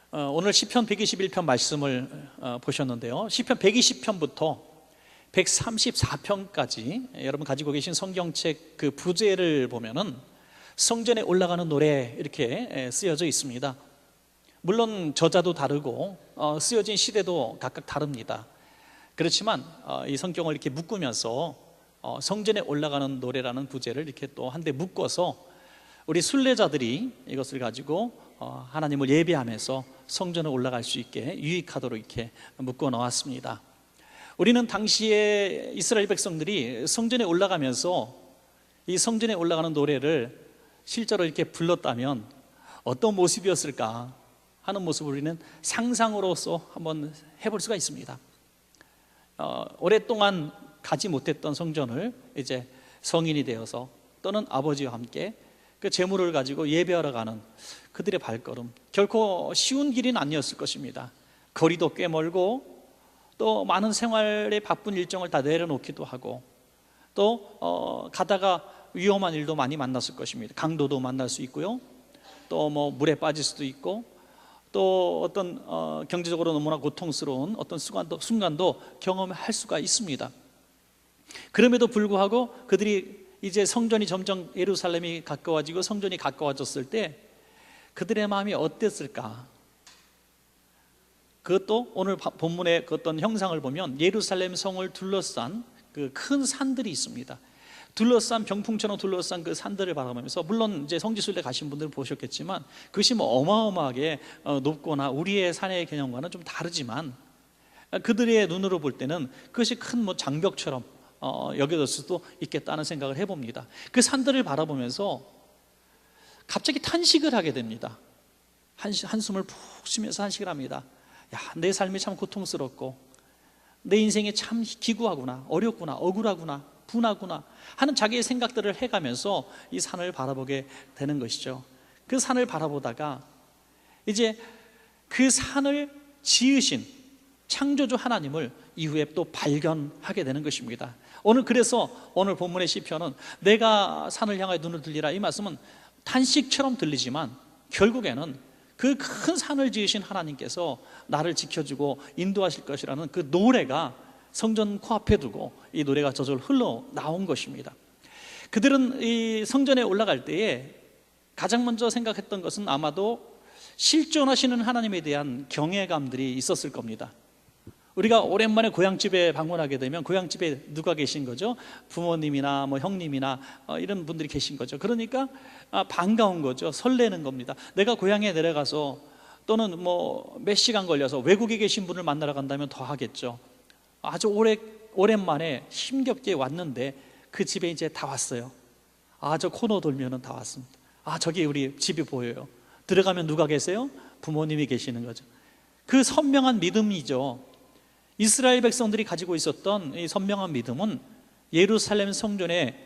오늘 시편 121편 말씀을 보셨는데요. 시편 120편부터 134편까지 여러분 가지고 계신 성경책 그 부제를 보면은 성전에 올라가는 노래 이렇게 쓰여져 있습니다. 물론 저자도 다르고 쓰여진 시대도 각각 다릅니다. 그렇지만 이 성경을 이렇게 묶으면서 성전에 올라가는 노래라는 부제를 이렇게 또 한데 묶어서 우리 순례자들이 이것을 가지고 하나님을 예배하면서 성전에 올라갈 수 있게 유익하도록 이렇게 묶어 놓았습니다. 우리는 당시에 이스라엘 백성들이 성전에 올라가면서 이 성전에 올라가는 노래를 실제로 이렇게 불렀다면 어떤 모습이었을까 하는 모습을 우리는 상상으로서 한번 해볼 수가 있습니다. 오랫동안 가지 못했던 성전을 이제 성인이 되어서 또는 아버지와 함께 그 재물을 가지고 예배하러 가는 그들의 발걸음, 결코 쉬운 길은 아니었을 것입니다. 거리도 꽤 멀고 또 많은 생활의 바쁜 일정을 다 내려놓기도 하고 또 가다가 위험한 일도 많이 만났을 것입니다. 강도도 만날 수 있고요, 또 뭐 물에 빠질 수도 있고, 또 어떤 경제적으로 너무나 고통스러운 어떤 순간도 경험할 수가 있습니다. 그럼에도 불구하고 그들이 이제 성전이 점점 예루살렘이 가까워지고 성전이 가까워졌을 때 그들의 마음이 어땠을까? 그것도 오늘 본문의 그 어떤 형상을 보면 예루살렘 성을 둘러싼 그 큰 산들이 있습니다. 둘러싼 병풍처럼 둘러싼 그 산들을 바라보면서, 물론 이제 성지순례 가신 분들은 보셨겠지만 그것이 뭐 어마어마하게 높거나 우리의 산의 개념과는 좀 다르지만 그들의 눈으로 볼 때는 그것이 큰 뭐 장벽처럼 여겨질 수도 있겠다는 생각을 해봅니다. 그 산들을 바라보면서 갑자기 탄식을 하게 됩니다. 한숨을 푹 쉬면서 탄식을 합니다. 야, 내 삶이 참 고통스럽고 내 인생이 참 기구하구나, 어렵구나, 억울하구나, 분하구나 하는 자기의 생각들을 해가면서 이 산을 바라보게 되는 것이죠. 그 산을 바라보다가 이제 그 산을 지으신 창조주 하나님을 이후에 또 발견하게 되는 것입니다. 그래서 오늘 본문의 시편은 내가 산을 향하여 눈을 들리라, 이 말씀은 탄식처럼 들리지만 결국에는 그 큰 산을 지으신 하나님께서 나를 지켜주고 인도하실 것이라는 그 노래가 성전 코앞에 두고 이 노래가 저절로 흘러나온 것입니다. 그들은 이 성전에 올라갈 때에 가장 먼저 생각했던 것은 아마도 실존하시는 하나님에 대한 경외감들이 있었을 겁니다. 우리가 오랜만에 고향집에 방문하게 되면 고향집에 누가 계신 거죠? 부모님이나 뭐 형님이나 이런 분들이 계신 거죠. 그러니까 반가운 거죠. 설레는 겁니다. 내가 고향에 내려가서 또는 뭐 몇 시간 걸려서 외국에 계신 분을 만나러 간다면 더 하겠죠. 아주 오랜만에 힘겹게 왔는데 그 집에 이제 다 왔어요. 저 코너 돌면은 다 왔습니다. 저기 우리 집이 보여요. 들어가면 누가 계세요? 부모님이 계시는 거죠. 그 선명한 믿음이죠. 이스라엘 백성들이 가지고 있었던 이 선명한 믿음은 예루살렘 성전에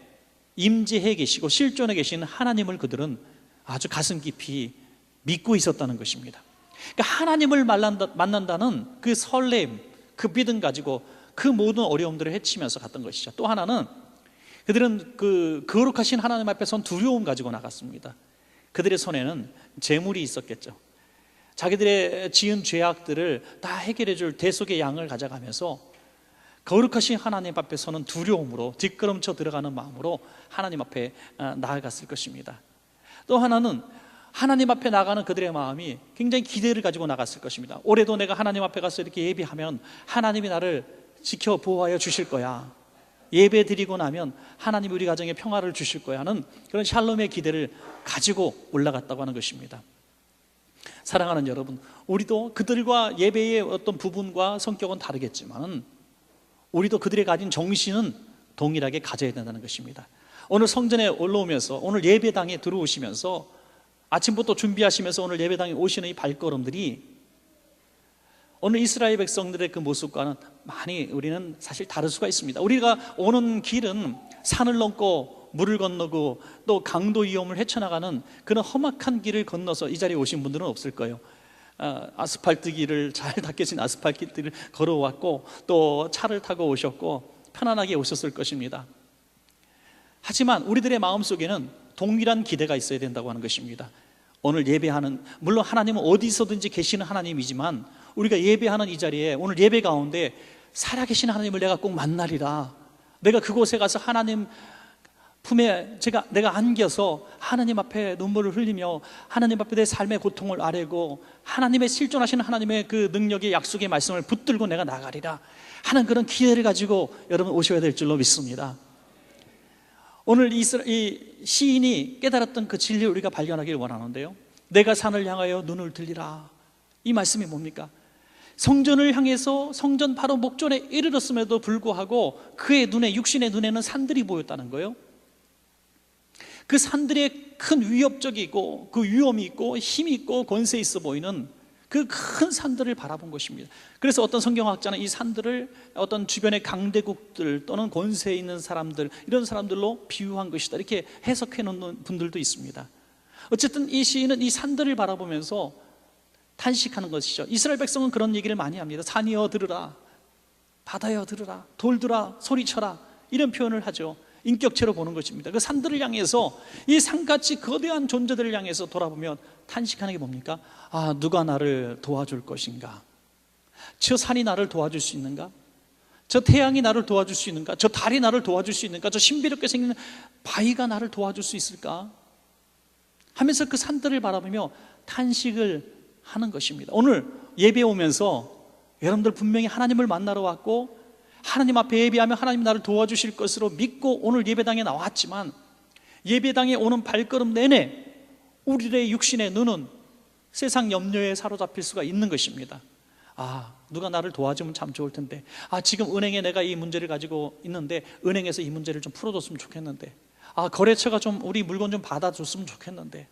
임재해 계시고 실존해 계신 하나님을 그들은 아주 가슴 깊이 믿고 있었다는 것입니다. 그러니까 하나님을 만난다는 그 설렘, 그 믿음 가지고 그 모든 어려움들을 헤치면서 갔던 것이죠. 또 하나는 그들은 그 거룩하신 하나님 앞에선 두려움 가지고 나갔습니다. 그들의 손에는 재물이 있었겠죠. 자기들의 지은 죄악들을 다 해결해 줄 대속의 양을 가져가면서 거룩하신 하나님 앞에서는 두려움으로 뒷걸음쳐 들어가는 마음으로 하나님 앞에 나아갔을 것입니다. 또 하나는 하나님 앞에 나가는 그들의 마음이 굉장히 기대를 가지고 나갔을 것입니다. 올해도 내가 하나님 앞에 가서 이렇게 예배하면 하나님이 나를 지켜 보호하여 주실 거야, 예배 드리고 나면 하나님이 우리 가정에 평화를 주실 거야 하는 그런 샬롬의 기대를 가지고 올라갔다고 하는 것입니다. 사랑하는 여러분, 우리도 그들과 예배의 어떤 부분과 성격은 다르겠지만 우리도 그들이 가진 정신은 동일하게 가져야 된다는 것입니다. 오늘 성전에 올라오면서, 오늘 예배당에 들어오시면서 아침부터 준비하시면서 오늘 예배당에 오시는 이 발걸음들이 오늘 이스라엘 백성들의 그 모습과는 많이 우리는 사실 다를 수가 있습니다. 우리가 오는 길은 산을 넘고 물을 건너고 또 강도 위험을 헤쳐나가는 그런 험악한 길을 건너서 이 자리에 오신 분들은 없을 거예요. 아스팔트 길을, 잘 닦여진 아스팔트 길을 걸어왔고 또 차를 타고 오셨고 편안하게 오셨을 것입니다. 하지만 우리들의 마음속에는 동일한 기대가 있어야 된다고 하는 것입니다. 오늘 예배하는, 물론 하나님은 어디서든지 계시는 하나님이지만 우리가 예배하는 이 자리에 오늘 예배 가운데 살아계신 하나님을 내가 꼭 만나리라, 내가 그곳에 가서 하나님 품에 내가 안겨서 하나님 앞에 눈물을 흘리며 하나님 앞에 내 삶의 고통을 아뢰고 하나님의 실존하시는 하나님의 그 능력의 약속의 말씀을 붙들고 내가 나가리라 하는 그런 기회를 가지고 여러분 오셔야 될 줄로 믿습니다. 오늘 이 시인이 깨달았던 그 진리를 우리가 발견하기를 원하는데요, 내가 산을 향하여 눈을 들리라, 이 말씀이 뭡니까? 성전을 향해서 성전 바로 목전에 이르렀음에도 불구하고 그의 눈에, 육신의 눈에는 산들이 보였다는 거예요. 그 산들의 큰 위협적이고 그 위험이 있고 힘이 있고 권세 있어 보이는 그 큰 산들을 바라본 것입니다. 그래서 어떤 성경학자는 이 산들을 어떤 주변의 강대국들 또는 권세 있는 사람들, 이런 사람들로 비유한 것이다, 이렇게 해석해 놓는 분들도 있습니다. 어쨌든 이 시인은 이 산들을 바라보면서 탄식하는 것이죠. 이스라엘 백성은 그런 얘기를 많이 합니다. 산이여 들으라, 바다여 들으라, 돌들아 소리쳐라, 이런 표현을 하죠. 인격체로 보는 것입니다. 그 산들을 향해서, 이 산같이 거대한 존재들을 향해서 돌아보면 탄식하는 게 뭡니까? 아, 누가 나를 도와줄 것인가? 저 산이 나를 도와줄 수 있는가? 저 태양이 나를 도와줄 수 있는가? 저 달이 나를 도와줄 수 있는가? 저 신비롭게 생긴 바위가 나를 도와줄 수 있을까? 하면서 그 산들을 바라보며 탄식을 하는 것입니다. 오늘 예배 오면서 여러분들 분명히 하나님을 만나러 왔고 하나님 앞에 예배하며 하나님 나를 도와주실 것으로 믿고 오늘 예배당에 나왔지만, 예배당에 오는 발걸음 내내 우리의 육신의 눈은 세상 염려에 사로잡힐 수가 있는 것입니다. 아, 누가 나를 도와주면 참 좋을 텐데, 아, 지금 은행에 내가 이 문제를 가지고 있는데 은행에서 이 문제를 좀 풀어줬으면 좋겠는데, 아, 거래처가 좀 우리 물건 좀 받아줬으면 좋겠는데,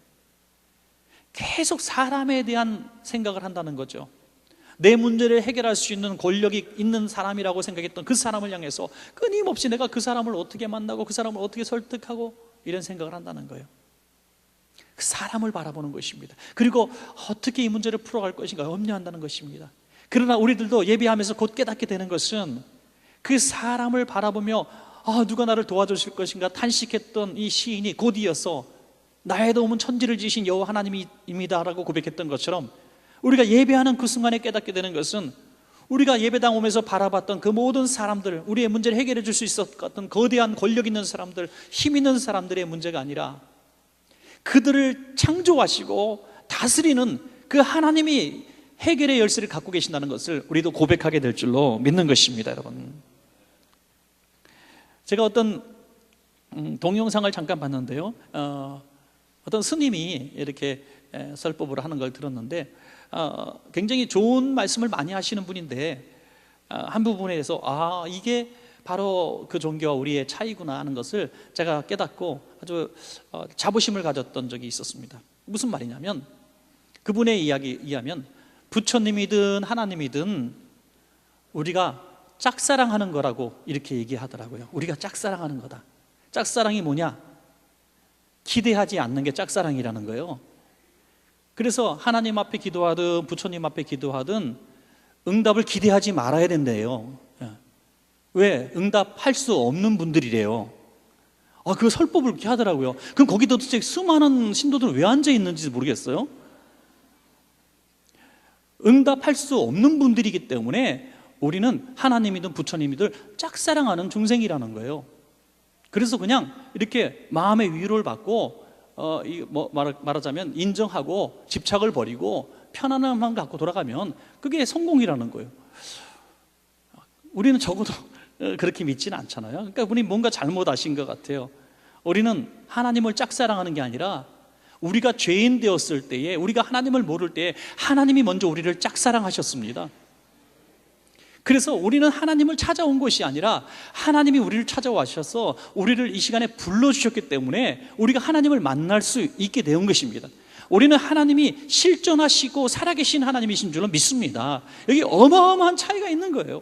계속 사람에 대한 생각을 한다는 거죠. 내 문제를 해결할 수 있는 권력이 있는 사람이라고 생각했던 그 사람을 향해서 끊임없이 내가 그 사람을 어떻게 만나고 그 사람을 어떻게 설득하고, 이런 생각을 한다는 거예요. 그 사람을 바라보는 것입니다. 그리고 어떻게 이 문제를 풀어갈 것인가 염려한다는 것입니다. 그러나 우리들도 예배하면서 곧 깨닫게 되는 것은 그 사람을 바라보며 아, 누가 나를 도와주실 것인가 탄식했던 이 시인이 곧 이어서 나의 도움은 천지를 지으신 여호와 하나님입니다라고 고백했던 것처럼, 우리가 예배하는 그 순간에 깨닫게 되는 것은 우리가 예배당 오면서 바라봤던 그 모든 사람들, 우리의 문제를 해결해 줄 수 있었던 거대한 권력 있는 사람들, 힘 있는 사람들의 문제가 아니라 그들을 창조하시고 다스리는 그 하나님이 해결의 열쇠를 갖고 계신다는 것을 우리도 고백하게 될 줄로 믿는 것입니다. 여러분, 제가 어떤 동영상을 잠깐 봤는데요, 어떤 스님이 이렇게 설법을 하는 걸 들었는데 굉장히 좋은 말씀을 많이 하시는 분인데 한 부분에 대해서 아, 이게 바로 그 종교와 우리의 차이구나 하는 것을 제가 깨닫고 아주 자부심을 가졌던 적이 있었습니다. 무슨 말이냐면, 그분의 이야기에 의하면 부처님이든 하나님이든 우리가 짝사랑하는 거라고 이렇게 얘기하더라고요. 우리가 짝사랑하는 거다. 짝사랑이 뭐냐? 기대하지 않는 게 짝사랑이라는 거예요. 그래서 하나님 앞에 기도하든 부처님 앞에 기도하든 응답을 기대하지 말아야 된대요. 왜? 응답할 수 없는 분들이래요. 그 설법을 그렇게 하더라고요. 그럼 거기 도대체 수많은 신도들은 왜 앉아 있는지 모르겠어요. 응답할 수 없는 분들이기 때문에 우리는 하나님이든 부처님이든 짝사랑하는 중생이라는 거예요. 그래서 그냥 이렇게 마음의 위로를 받고 말하자면 인정하고 집착을 버리고 편안함만 갖고 돌아가면 그게 성공이라는 거예요. 우리는 적어도 그렇게 믿지는 않잖아요. 그러니까 우리 뭔가 잘못하신 것 같아요. 우리는 하나님을 짝사랑하는 게 아니라 우리가 죄인 되었을 때에, 우리가 하나님을 모를 때에 하나님이 먼저 우리를 짝사랑하셨습니다. 그래서 우리는 하나님을 찾아온 것이 아니라 하나님이 우리를 찾아와셔서 우리를 이 시간에 불러주셨기 때문에 우리가 하나님을 만날 수 있게 된 것입니다. 우리는 하나님이 실존하시고 살아계신 하나님이신 줄로 믿습니다. 여기 어마어마한 차이가 있는 거예요.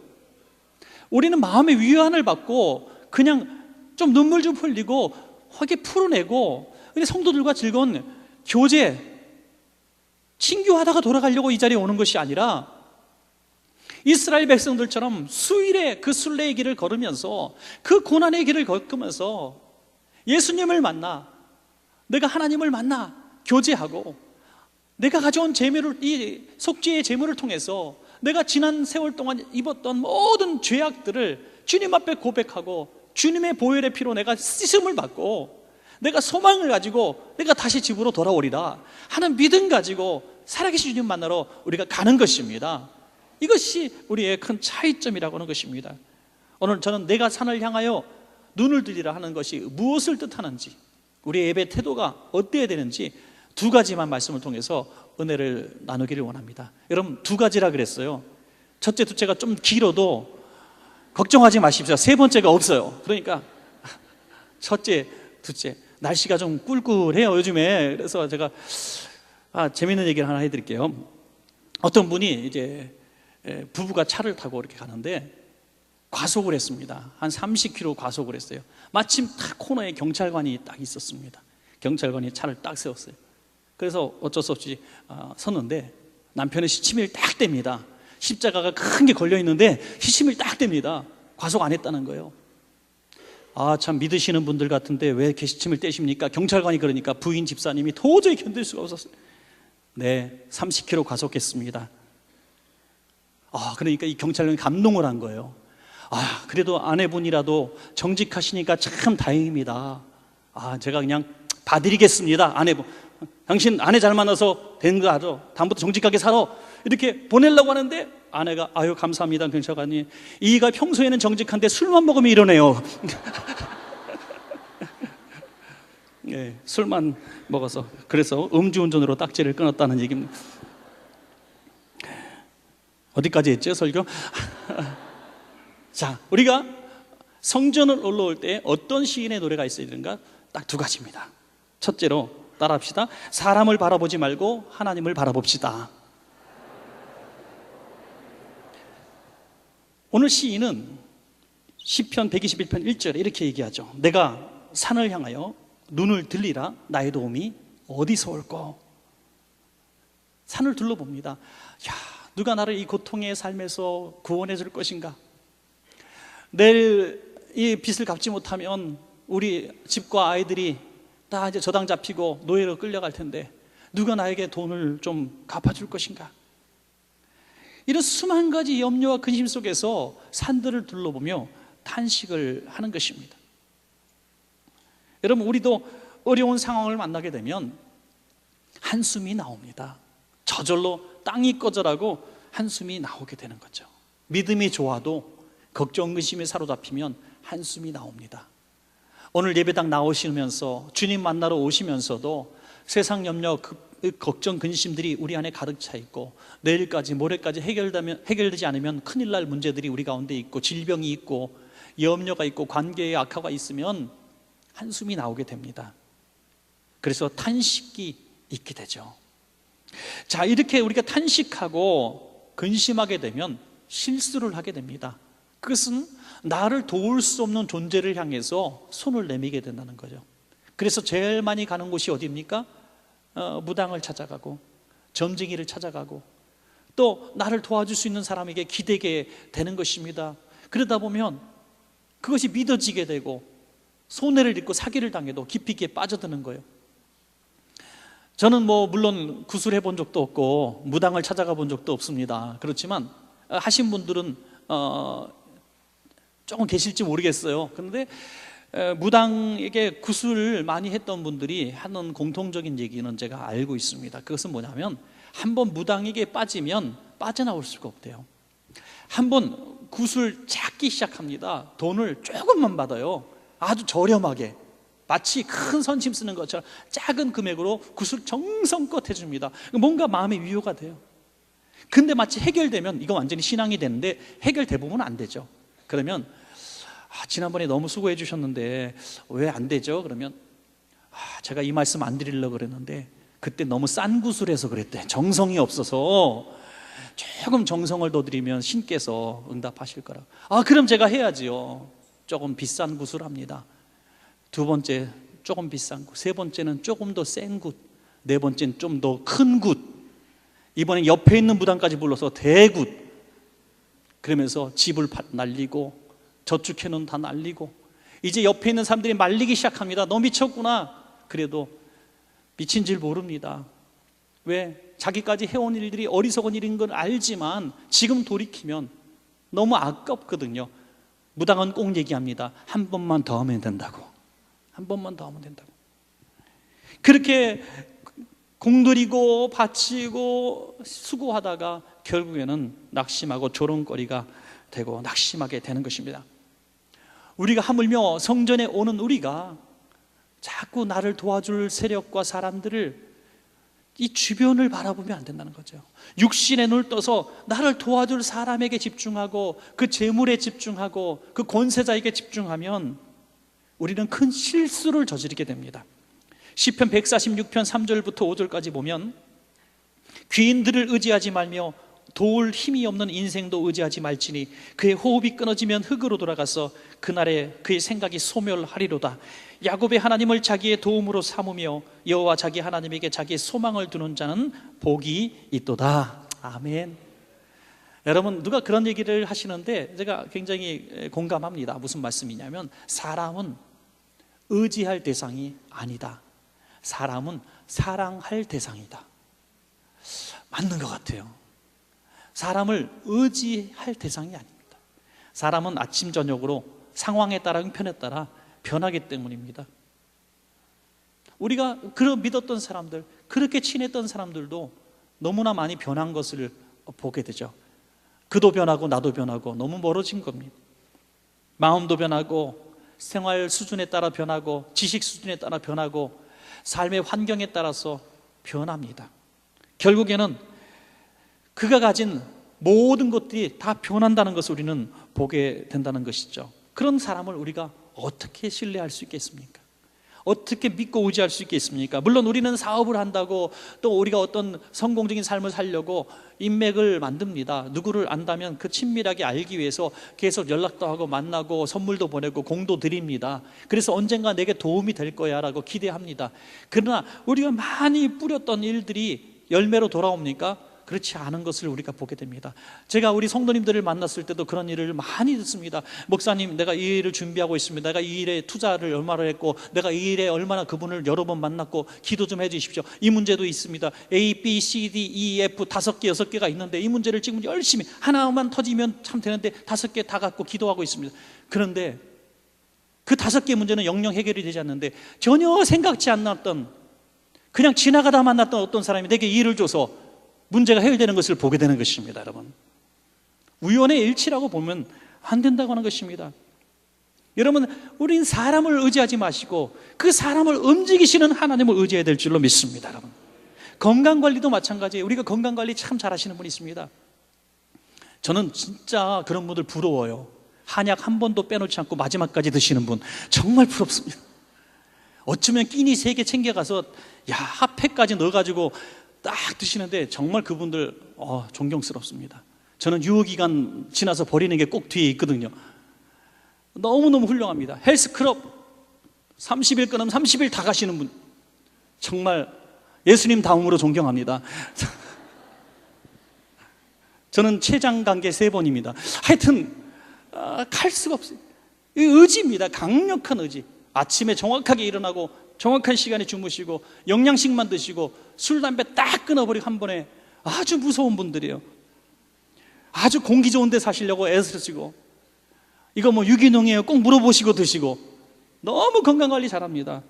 우리는 마음의 위안을 받고 그냥 좀 눈물 좀 흘리고 확에 풀어내고 근데 성도들과 즐거운 교제, 친교하다가 돌아가려고 이 자리에 오는 것이 아니라 이스라엘 백성들처럼 수일의 그 순례의 길을 걸으면서 그 고난의 길을 겪으면서 예수님을 만나, 내가 하나님을 만나 교제하고 내가 가져온 재물을, 이 속죄의 재물을 통해서 내가 지난 세월 동안 입었던 모든 죄악들을 주님 앞에 고백하고 주님의 보혈의 피로 내가 씻음을 받고 내가 소망을 가지고 내가 다시 집으로 돌아오리라 하는 믿음 가지고 살아계신 주님 만나러 우리가 가는 것입니다. 이것이 우리의 큰 차이점이라고 하는 것입니다. 오늘 저는 내가 산을 향하여 눈을 들리라 하는 것이 무엇을 뜻하는지, 우리의 예배 태도가 어때야 되는지 두 가지만 말씀을 통해서 은혜를 나누기를 원합니다. 여러분, 두 가지라 그랬어요. 첫째, 둘째가 좀 길어도 걱정하지 마십시오. 세 번째가 없어요. 그러니까 첫째, 둘째. 날씨가 좀 꿀꿀해요 요즘에. 그래서 제가 재밌는 얘기를 하나 해드릴게요. 어떤 분이 이제 부부가 차를 타고 이렇게 가는데 과속을 했습니다. 한 30km 과속을 했어요. 마침 딱 코너에 경찰관이 딱 있었습니다. 경찰관이 차를 딱 세웠어요. 그래서 어쩔 수 없이 섰는데 남편의 시치미를 딱 댑니다. 십자가가 큰 게 걸려 있는데 시치미를 딱 댑니다. 과속 안 했다는 거예요. 참 믿으시는 분들 같은데 왜 이렇게 시침을 떼십니까? 경찰관이 그러니까 부인 집사님이 도저히 견딜 수가 없었어요. 네, 30km 과속했습니다. 그러니까 이 경찰관이 감동을 한 거예요. 그래도 아내분이라도 정직하시니까 참 다행입니다. 제가 그냥 봐드리겠습니다. 아내분, 당신 아내 잘 만나서 된 거 알죠? 다음부터 정직하게 살아. 이렇게 보내려고 하는데 아내가 감사합니다 경찰관님, 이가 평소에는 정직한데 술만 먹으면 이러네요. 네, 술만 먹어서. 그래서 음주운전으로 딱지를 끊었다는 얘기입니다. 어디까지 했죠 설교? 자, 우리가 성전을 올라올 때 어떤 시인의 노래가 있어야 되는가? 딱 두 가지입니다. 첫째로 따라합시다. 사람을 바라보지 말고 하나님을 바라봅시다. 오늘 시인은 시편 121편 1절에 이렇게 얘기하죠. 내가 산을 향하여 눈을 들리라. 나의 도움이 어디서 올꼬? 산을 둘러봅니다. 누가 나를 이 고통의 삶에서 구원해 줄 것인가? 내일 이 빚을 갚지 못하면 우리 집과 아이들이 다 이제 저당 잡히고 노예로 끌려갈 텐데 누가 나에게 돈을 좀 갚아줄 것인가? 이런 수만 가지 염려와 근심 속에서 산들을 둘러보며 탄식을 하는 것입니다. 여러분, 우리도 어려운 상황을 만나게 되면 한숨이 나옵니다. 저절로 땅이 꺼져라고 한숨이 나오게 되는 거죠. 믿음이 좋아도 걱정, 근심에 사로잡히면 한숨이 나옵니다. 오늘 예배당 나오시면서 주님 만나러 오시면서도 세상 염려, 걱정, 근심들이 우리 안에 가득 차 있고 내일까지 모레까지 해결되지 않으면 큰일 날 문제들이 우리 가운데 있고 질병이 있고 염려가 있고 관계의 악화가 있으면 한숨이 나오게 됩니다. 그래서 탄식이 있게 되죠. 자, 이렇게 우리가 탄식하고 근심하게 되면 실수를 하게 됩니다. 그것은 나를 도울 수 없는 존재를 향해서 손을 내미게 된다는 거죠. 그래서 제일 많이 가는 곳이 어디입니까? 무당을 찾아가고 점쟁이를 찾아가고 또 나를 도와줄 수 있는 사람에게 기대게 되는 것입니다. 그러다 보면 그것이 믿어지게 되고 손해를 입고 사기를 당해도 깊이 있게 빠져드는 거예요. 저는 물론 구술해 본 적도 없고 무당을 찾아가 본 적도 없습니다. 그렇지만 하신 분들은 조금 계실지 모르겠어요. 그런데 무당에게 구술을 많이 했던 분들이 하는 공통적인 얘기는 제가 알고 있습니다. 그것은 뭐냐면 한번 무당에게 빠지면 빠져나올 수가 없대요. 한번 구슬 찾기 시작합니다. 돈을 조금만 받아요. 아주 저렴하게, 마치 큰 선심 쓰는 것처럼 작은 금액으로 구슬 정성껏 해줍니다. 뭔가 마음의 위로가 돼요. 근데 마치 해결되면 이거 완전히 신앙이 되는데 해결돼 보면 안 되죠. 그러면 지난번에 너무 수고해 주셨는데 왜 안 되죠? 그러면 제가 이 말씀 안 드리려고 그랬는데 그때 너무 싼 구슬해서 그랬대. 정성이 없어서 조금 정성을 더 드리면 신께서 응답하실 거라고. 그럼 제가 해야지요. 조금 비싼 굿을 합니다. 두 번째 조금 비싼 굿, 세 번째는 조금 더 센 굿, 네 번째는 좀 더 큰 굿, 이번엔 옆에 있는 무당까지 불러서 대굿. 그러면서 집을 날리고 저축해놓은 다 날리고 이제 옆에 있는 사람들이 말리기 시작합니다. 너 미쳤구나. 그래도 미친 줄 모릅니다. 왜? 자기까지 해온 일들이 어리석은 일인 건 알지만 지금 돌이키면 너무 아깝거든요. 무당은 꼭 얘기합니다. 한 번만 더 하면 된다고. 한 번만 더 하면 된다고. 그렇게 공들이고 바치고 수고하다가 결국에는 낙심하고 조롱거리가 되고 낙심하게 되는 것입니다. 우리가 하물며 성전에 오는 우리가 자꾸 나를 도와줄 세력과 사람들을 이 주변을 바라보면 안 된다는 거죠. 육신의 눈을 떠서 나를 도와줄 사람에게 집중하고 그 재물에 집중하고 그 권세자에게 집중하면 우리는 큰 실수를 저지르게 됩니다. 시편 146편 3절부터 5절까지 보면 귀인들을 의지하지 말며 도울 힘이 없는 인생도 의지하지 말지니 그의 호흡이 끊어지면 흙으로 돌아가서 그날에 그의 생각이 소멸하리로다. 야곱의 하나님을 자기의 도움으로 삼으며 여호와 자기 하나님에게 자기의 소망을 두는 자는 복이 있도다. 아멘. 여러분, 누가 그런 얘기를 하시는데 제가 굉장히 공감합니다. 무슨 말씀이냐면 사람은 의지할 대상이 아니다. 사람은 사랑할 대상이다. 맞는 것 같아요. 사람을 의지할 대상이 아닙니다. 사람은 아침 저녁으로 상황에 따라 형편에 따라 변하기 때문입니다. 우리가 그런 믿었던 사람들, 그렇게 친했던 사람들도 너무나 많이 변한 것을 보게 되죠. 그도 변하고 나도 변하고 너무 멀어진 겁니다. 마음도 변하고 생활 수준에 따라 변하고 지식 수준에 따라 변하고 삶의 환경에 따라서 변합니다. 결국에는 그가 가진 모든 것들이 다 변한다는 것을 우리는 보게 된다는 것이죠. 그런 사람을 우리가 어떻게 신뢰할 수 있겠습니까? 어떻게 믿고 의지할 수 있겠습니까? 물론 우리는 사업을 한다고 또 우리가 어떤 성공적인 삶을 살려고 인맥을 만듭니다. 누구를 안다면 그 친밀하게 알기 위해서 계속 연락도 하고 만나고 선물도 보내고 공도 드립니다. 그래서 언젠가 내게 도움이 될 거야 라고 기대합니다. 그러나 우리가 많이 뿌렸던 일들이 열매로 돌아옵니까? 그렇지 않은 것을 우리가 보게 됩니다. 제가 우리 성도님들을 만났을 때도 그런 일을 많이 듣습니다. 목사님, 내가 이 일을 준비하고 있습니다. 내가 이 일에 투자를 얼마나 했고 내가 이 일에 얼마나 그분을 여러 번 만났고 기도 좀 해주십시오. 이 문제도 있습니다. A, B, C, D, E, F 5개, 6개가 있는데 이 문제를 지금 열심히 하나만 터지면 참 되는데 5개 다 갖고 기도하고 있습니다. 그런데 그 5개 문제는 영영 해결이 되지 않는데 전혀 생각지 않았던 그냥 지나가다 만났던 어떤 사람이 내게 이 일을 줘서 문제가 해결되는 것을 보게 되는 것입니다. 여러분, 우연의 일치라고 보면 안 된다고 하는 것입니다. 여러분, 우린 사람을 의지하지 마시고 그 사람을 움직이시는 하나님을 의지해야 될 줄로 믿습니다. 여러분, 건강관리도 마찬가지예요. 우리가 건강관리 참 잘하시는 분이 있습니다. 저는 진짜 그런 분들 부러워요. 한약 한 번도 빼놓지 않고 마지막까지 드시는 분 정말 부럽습니다. 어쩌면 끼니 3개 챙겨가서 핫팩까지 넣어가지고 딱 드시는데 정말 그분들 존경스럽습니다. 저는 유효기간 지나서 버리는 게 꼭 뒤에 있거든요. 너무너무 훌륭합니다. 헬스클럽 30일 끊으면 30일 다 가시는 분 정말 예수님 다음으로 존경합니다. 저는 췌장 관계 3번입니다. 하여튼 갈 수가 없어요. 의지입니다. 강력한 의지. 아침에 정확하게 일어나고 정확한 시간에 주무시고 영양식만 드시고 술, 담배 딱 끊어버리고 한 번에 아주 무서운 분들이에요. 아주 공기 좋은 데 사시려고 애쓰시고 이거 뭐 유기농이에요 꼭 물어보시고 드시고 너무 건강관리 잘합니다.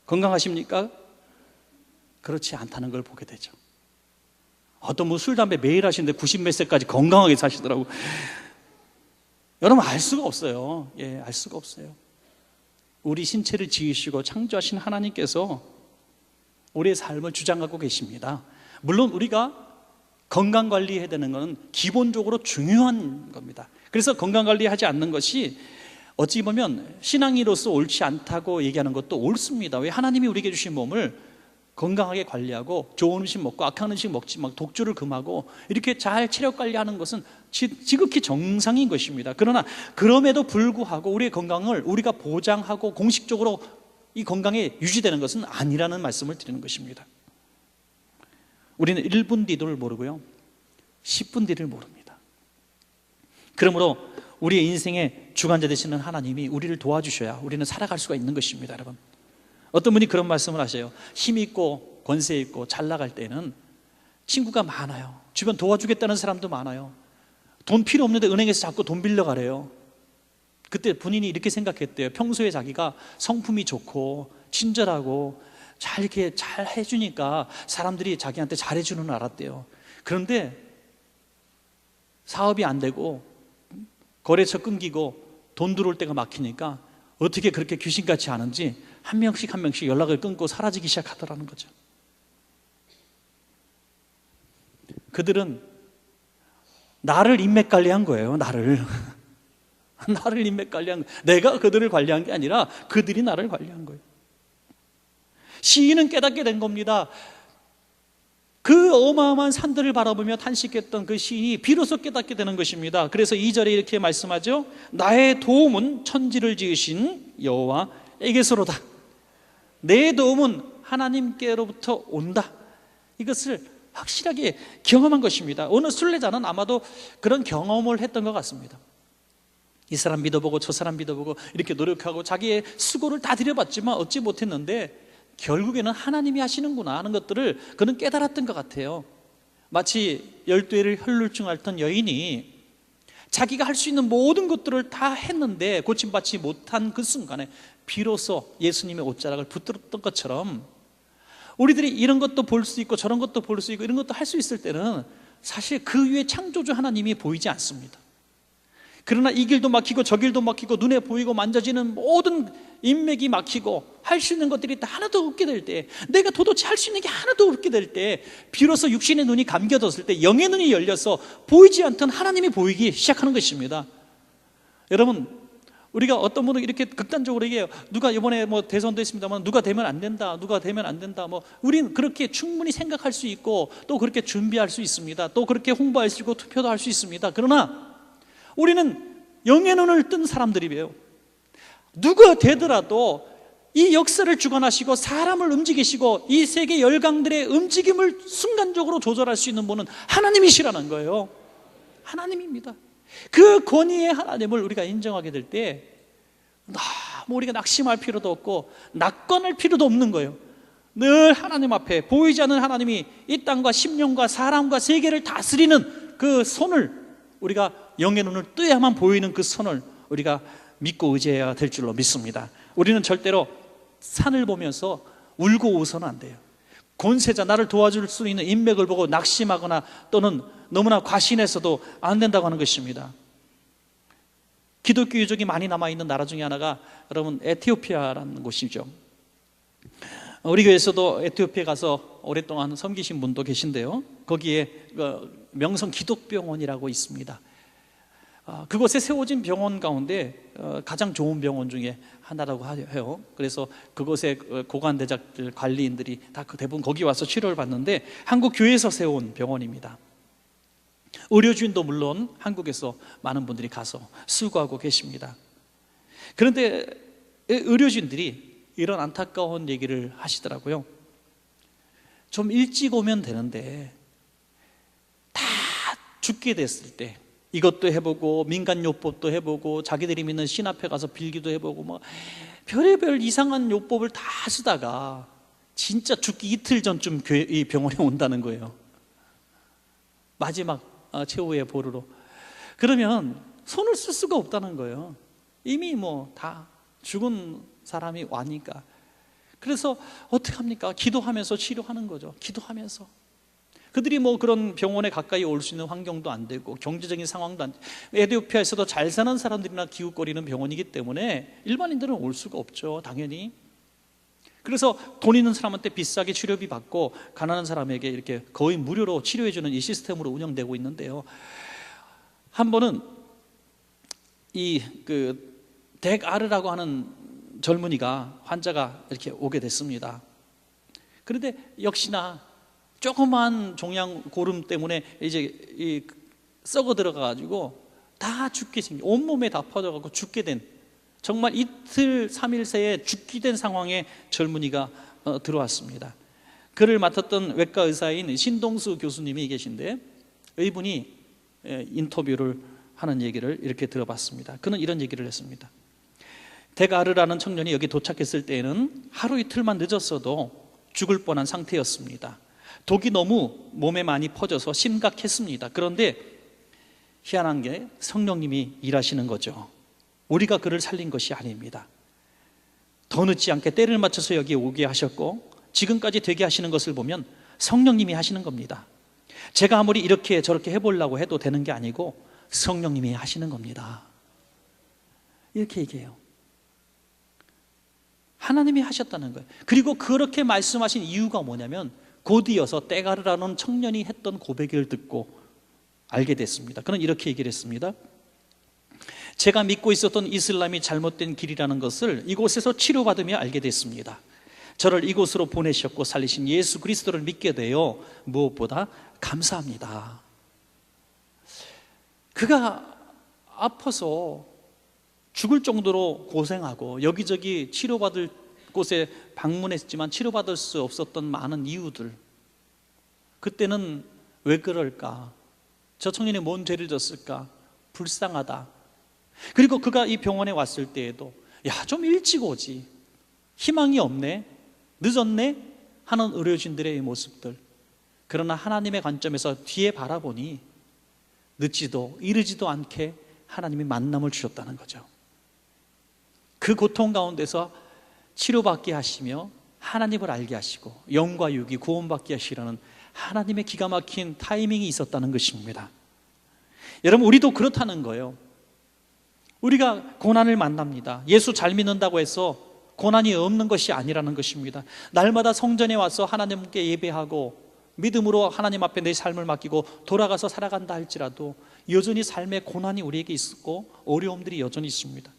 건강하십니까? 그렇지 않다는 걸 보게 되죠. 어떤 뭐 술, 담배 매일 하시는데 90몇 세까지 건강하게 사시더라고요. 여러분, 알 수가 없어요. 알 수가 없어요. 우리 신체를 지으시고 창조하신 하나님께서 우리의 삶을 주장하고 계십니다. 물론 우리가 건강관리해야 되는 것은 기본적으로 중요한 겁니다. 그래서 건강관리하지 않는 것이 어찌 보면 신앙인으로서 옳지 않다고 얘기하는 것도 옳습니다. 왜? 하나님이 우리에게 주신 몸을 건강하게 관리하고 좋은 음식 먹고 악한 음식 먹지 말고 독주를 금하고 이렇게 잘 체력 관리하는 것은 지극히 정상인 것입니다. 그러나 그럼에도 불구하고 우리의 건강을 우리가 보장하고 공식적으로 이 건강에 유지되는 것은 아니라는 말씀을 드리는 것입니다. 우리는 1분 뒤를 모르고요 10분 뒤를 모릅니다. 그러므로 우리의 인생의 주관자 되시는 하나님이 우리를 도와주셔야 우리는 살아갈 수가 있는 것입니다. 여러분, 어떤 분이 그런 말씀을 하세요. 힘 있고 권세 있고 잘 나갈 때는 친구가 많아요. 주변 도와주겠다는 사람도 많아요. 돈 필요 없는데 은행에서 자꾸 돈 빌려가래요. 그때 본인이 이렇게 생각했대요. 평소에 자기가 성품이 좋고 친절하고 이렇게 잘 해주니까 사람들이 자기한테 잘해주는 줄 알았대요. 그런데 사업이 안 되고 거래처 끊기고 돈 들어올 때가 막히니까 어떻게 그렇게 귀신같이 하는지 한 명씩 한 명씩 연락을 끊고 사라지기 시작하더라는 거죠. 그들은 나를 인맥 관리한 거예요. 나를 인맥 관리한 거예요. 내가 그들을 관리한 게 아니라 그들이 나를 관리한 거예요. 시인은 깨닫게 된 겁니다. 그 어마어마한 산들을 바라보며 탄식했던 그 시인이 비로소 깨닫게 되는 것입니다. 그래서 2절에 이렇게 말씀하죠. 나의 도움은 천지를 지으신 여호와에게서로다. 내 도움은 하나님께로부터 온다. 이것을 확실하게 경험한 것입니다. 어느 순례자는 아마도 그런 경험을 했던 것 같습니다. 이 사람 믿어보고 저 사람 믿어보고 이렇게 노력하고 자기의 수고를 다 들여봤지만 얻지 못했는데 결국에는 하나님이 하시는구나 하는 것들을 그는 깨달았던 것 같아요. 마치 12해를 혈루증 앓던 여인이 자기가 할 수 있는 모든 것들을 다 했는데 고침받지 못한 그 순간에 비로소 예수님의 옷자락을 붙들었던 것처럼 우리들이 이런 것도 볼 수 있고 저런 것도 볼 수 있고 이런 것도 할 수 있을 때는 사실 그 위에 창조주 하나님이 보이지 않습니다. 그러나 이 길도 막히고 저 길도 막히고 눈에 보이고 만져지는 모든 인맥이 막히고 할 수 있는 것들이 다 하나도 없게 될 때, 내가 도대체 할 수 있는 게 하나도 없게 될 때 비로소 육신의 눈이 감겨졌을 때 영의 눈이 열려서 보이지 않던 하나님이 보이기 시작하는 것입니다. 여러분, 우리가 어떤 분은 이렇게 극단적으로 얘기해요. 누가 이번에 뭐 대선도 했습니다만 누가 되면 안 된다, 누가 되면 안 된다. 뭐 우리는 그렇게 충분히 생각할 수 있고 또 그렇게 준비할 수 있습니다. 또 그렇게 홍보할 수 있고 투표도 할 수 있습니다. 그러나 우리는 영의 눈을 뜬 사람들이에요. 누가 되더라도 이 역사를 주관하시고 사람을 움직이시고 이 세계 열강들의 움직임을 순간적으로 조절할 수 있는 분은 하나님이시라는 거예요. 하나님입니다. 그 권위의 하나님을 우리가 인정하게 될 때 너무 우리가 낙심할 필요도 없고 낙관할 필요도 없는 거예요. 늘 하나님 앞에 보이지 않는 하나님이 이 땅과 심령과 사람과 세계를 다스리는 그 손을 우리가 영의 눈을 떠야만 보이는 그 손을 우리가 믿고 의지해야 될 줄로 믿습니다. 우리는 절대로 산을 보면서 울고 웃어는 안 돼요. 권세자, 나를 도와줄 수 있는 인맥을 보고 낙심하거나 또는 너무나 과신해서도 안 된다고 하는 것입니다. 기독교 유적이 많이 남아있는 나라 중에 하나가 여러분 에티오피아라는 곳이죠. 우리 교회에서도 에티오피아에 가서 오랫동안 섬기신 분도 계신데요, 거기에 명성 기독병원이라고 있습니다. 그곳에 세워진 병원 가운데 가장 좋은 병원 중에 하나라고 해요. 그래서 그곳에 고관대작들 관리인들이 다 대부분 거기 와서 치료를 받는데 한국 교회에서 세운 병원입니다. 의료진도 물론 한국에서 많은 분들이 가서 수고하고 계십니다. 그런데 의료진들이 이런 안타까운 얘기를 하시더라고요. 좀 일찍 오면 되는데 다 죽게 됐을 때 이것도 해보고 민간요법도 해보고 자기들이 믿는 신 앞에 가서 빌기도 해보고 뭐 별의별 이상한 요법을 다 쓰다가 진짜 죽기 이틀 전쯤 이 병원에 온다는 거예요. 마지막 최후의 보루로. 그러면 손을 쓸 수가 없다는 거예요. 이미 뭐 다 죽은 사람이 와니까. 그래서 어떻게 합니까? 기도하면서 치료하는 거죠. 기도하면서. 그들이 뭐 그런 병원에 가까이 올 수 있는 환경도 안 되고 경제적인 상황도 안 되고, 에티오피아에서도 잘 사는 사람들이나 기웃거리는 병원이기 때문에 일반인들은 올 수가 없죠, 당연히. 그래서 돈 있는 사람한테 비싸게 치료비 받고 가난한 사람에게 이렇게 거의 무료로 치료해주는 이 시스템으로 운영되고 있는데요, 한 번은 이 덱아르라고 하는 젊은이가 환자가 이렇게 오게 됐습니다. 그런데 역시나 조그만 종양 고름 때문에 이제 썩어 들어가가지고 다 죽게 생겨, 온몸에 다 퍼져가지고 죽게 된, 정말 이틀 3일 새에 죽게 된 상황에 젊은이가 들어왔습니다. 그를 맡았던 외과 의사인 신동수 교수님이 계신데 이분이 인터뷰를 하는 얘기를 이렇게 들어봤습니다. 그는 이런 얘기를 했습니다. 데가르라는 청년이 여기 도착했을 때에는 하루 이틀만 늦었어도 죽을 뻔한 상태였습니다. 독이 너무 몸에 많이 퍼져서 심각했습니다. 그런데 희한한 게 성령님이 일하시는 거죠. 우리가 그를 살린 것이 아닙니다. 더 늦지 않게 때를 맞춰서 여기 오게 하셨고 지금까지 되게 하시는 것을 보면 성령님이 하시는 겁니다. 제가 아무리 이렇게 저렇게 해보려고 해도 되는 게 아니고 성령님이 하시는 겁니다. 이렇게 얘기해요. 하나님이 하셨다는 거예요. 그리고 그렇게 말씀하신 이유가 뭐냐면 곧 이어서 떼가르라는 청년이 했던 고백을 듣고 알게 됐습니다. 그는 이렇게 얘기를 했습니다. 제가 믿고 있었던 이슬람이 잘못된 길이라는 것을 이곳에서 치료받으며 알게 됐습니다. 저를 이곳으로 보내셨고 살리신 예수 그리스도를 믿게 되어 무엇보다 감사합니다. 그가 아파서 죽을 정도로 고생하고 여기저기 치료받을 곳에 방문했지만 치료받을 수 없었던 많은 이유들, 그때는 왜 그럴까? 저 청년이 뭔 죄를 졌을까? 불쌍하다. 그리고 그가 이 병원에 왔을 때에도 야, 좀 일찍 오지, 희망이 없네, 늦었네 하는 의료진들의 모습들. 그러나 하나님의 관점에서 뒤에 바라보니 늦지도 이르지도 않게 하나님이 만남을 주셨다는 거죠. 그 고통 가운데서 치료받게 하시며 하나님을 알게 하시고 영과 육이 구원받게 하시라는 하나님의 기가 막힌 타이밍이 있었다는 것입니다. 여러분, 우리도 그렇다는 거예요. 우리가 고난을 만납니다. 예수 잘 믿는다고 해서 고난이 없는 것이 아니라는 것입니다. 날마다 성전에 와서 하나님께 예배하고 믿음으로 하나님 앞에 내 삶을 맡기고 돌아가서 살아간다 할지라도 여전히 삶에 고난이 우리에게 있고 어려움들이 여전히 있습니다.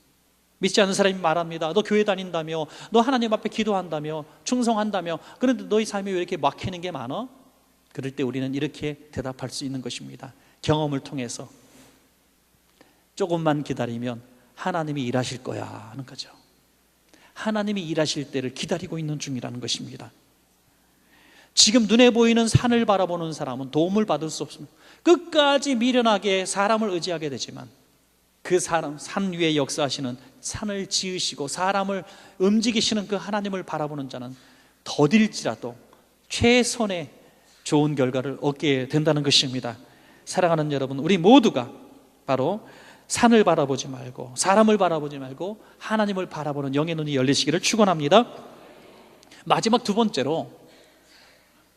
믿지 않는 사람이 말합니다. 너 교회 다닌다며, 너 하나님 앞에 기도한다며, 충성한다며, 그런데 너희 삶에 왜 이렇게 막히는 게 많아? 그럴 때 우리는 이렇게 대답할 수 있는 것입니다. 경험을 통해서 조금만 기다리면 하나님이 일하실 거야 하는 거죠. 하나님이 일하실 때를 기다리고 있는 중이라는 것입니다. 지금 눈에 보이는 산을 바라보는 사람은 도움을 받을 수 없습니다. 끝까지 미련하게 사람을 의지하게 되지만 그 사람, 산 위에 역사하시는, 산을 지으시고 사람을 움직이시는 그 하나님을 바라보는 자는 더딜지라도 최선의 좋은 결과를 얻게 된다는 것입니다. 사랑하는 여러분, 우리 모두가 바로 산을 바라보지 말고 사람을 바라보지 말고 하나님을 바라보는 영의 눈이 열리시기를 축원합니다. 마지막 두 번째로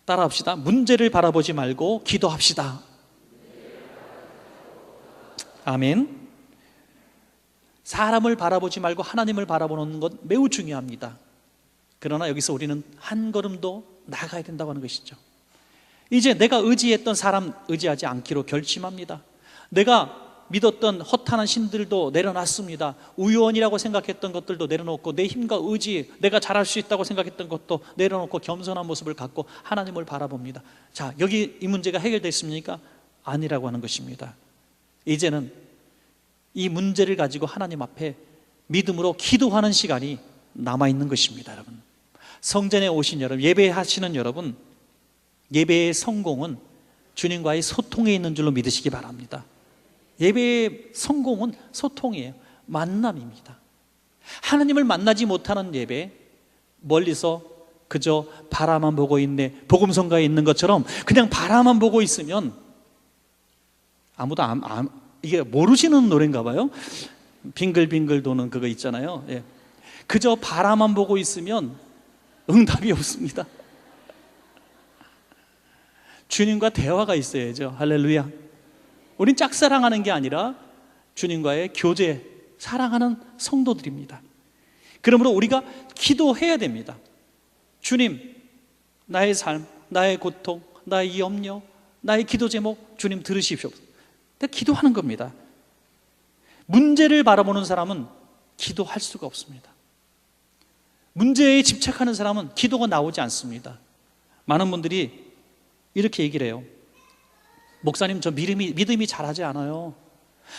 따라합시다. 문제를 바라보지 말고 기도합시다. 아멘. 사람을 바라보지 말고 하나님을 바라보는 것 매우 중요합니다. 그러나 여기서 우리는 한 걸음 더 나아가야 된다고 하는 것이죠. 이제 내가 의지했던 사람 의지하지 않기로 결심합니다. 내가 믿었던 허탄한 신들도 내려놨습니다. 우연이라고 생각했던 것들도 내려놓고 내 힘과 의지, 내가 잘할 수 있다고 생각했던 것도 내려놓고 겸손한 모습을 갖고 하나님을 바라봅니다. 자, 여기 이 문제가 해결됐습니까? 아니라고 하는 것입니다. 이제는 이 문제를 가지고 하나님 앞에 믿음으로 기도하는 시간이 남아있는 것입니다. 여러분, 성전에 오신 여러분, 예배하시는 여러분, 예배의 성공은 주님과의 소통에 있는 줄로 믿으시기 바랍니다. 예배의 성공은 소통이에요. 만남입니다. 하나님을 만나지 못하는 예배, 멀리서 그저 바라만 보고 있네, 복음성가에 있는 것처럼 그냥 바라만 보고 있으면 아무도 이게 모르시는 노래인가 봐요. 빙글빙글 도는 그거 있잖아요. 예. 그저 바라만 보고 있으면 응답이 없습니다. 주님과 대화가 있어야죠. 할렐루야. 우린 짝사랑하는 게 아니라 주님과의 교제, 사랑하는 성도들입니다. 그러므로 우리가 기도해야 됩니다. 주님, 나의 삶, 나의 고통, 나의 염려, 나의 기도 제목 주님 들으십시옵소서. 내가 기도하는 겁니다. 문제를 바라보는 사람은 기도할 수가 없습니다. 문제에 집착하는 사람은 기도가 나오지 않습니다. 많은 분들이 이렇게 얘기를 해요. 목사님, 저 믿음이 잘하지 않아요.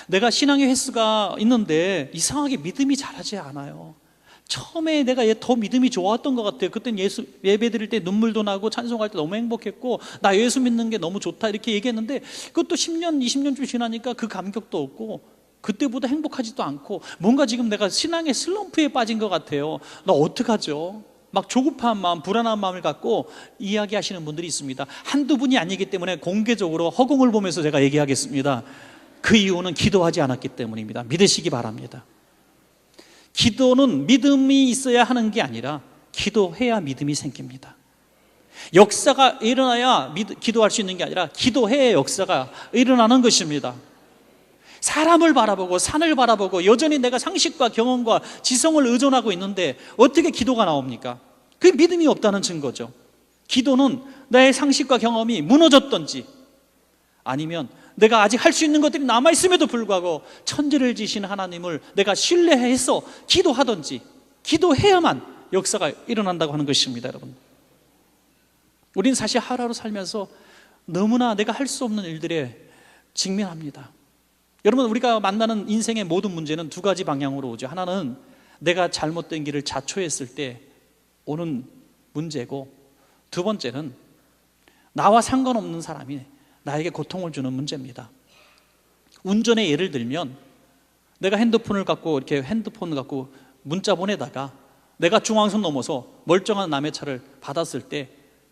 내가 신앙의 횟수가 있는데 이상하게 믿음이 잘하지 않아요. 처음에 내가 더 믿음이 좋았던 것 같아요. 그땐 예배 드릴 때 눈물도 나고 찬송할 때 너무 행복했고 나 예수 믿는 게 너무 좋다 이렇게 얘기했는데 그것도 10년, 20년쯤 지나니까 그 감격도 없고 그때보다 행복하지도 않고 뭔가 지금 내가 신앙의 슬럼프에 빠진 것 같아요. 나 어떡하죠? 막 조급한 마음, 불안한 마음을 갖고 이야기하시는 분들이 있습니다. 한두 분이 아니기 때문에 공개적으로 허공을 보면서 제가 얘기하겠습니다. 그 이유는 기도하지 않았기 때문입니다. 믿으시기 바랍니다. 기도는 믿음이 있어야 하는 게 아니라 기도해야 믿음이 생깁니다. 역사가 일어나야 기도할 수 있는 게 아니라 기도해야 역사가 일어나는 것입니다. 사람을 바라보고 산을 바라보고 여전히 내가 상식과 경험과 지성을 의존하고 있는데 어떻게 기도가 나옵니까? 그게 믿음이 없다는 증거죠. 기도는 나의 상식과 경험이 무너졌던지 아니면 내가 아직 할 수 있는 것들이 남아있음에도 불구하고 천지를 지신 하나님을 내가 신뢰해서 기도하든지 기도해야만 역사가 일어난다고 하는 것입니다. 여러분, 우리는 사실 하루하루 살면서 너무나 내가 할 수 없는 일들에 직면합니다. 여러분, 우리가 만나는 인생의 모든 문제는 두 가지 방향으로 오죠. 하나는 내가 잘못된 길을 자초했을 때 오는 문제고, 두 번째는 나와 상관없는 사람이 나에게 고통을 주는 문제입니다. 운전의 예를 들면 내가 핸드폰을 갖고 문자 보내다가 내가 중앙선 넘어서 멀쩡한 남의 차를 받았을 때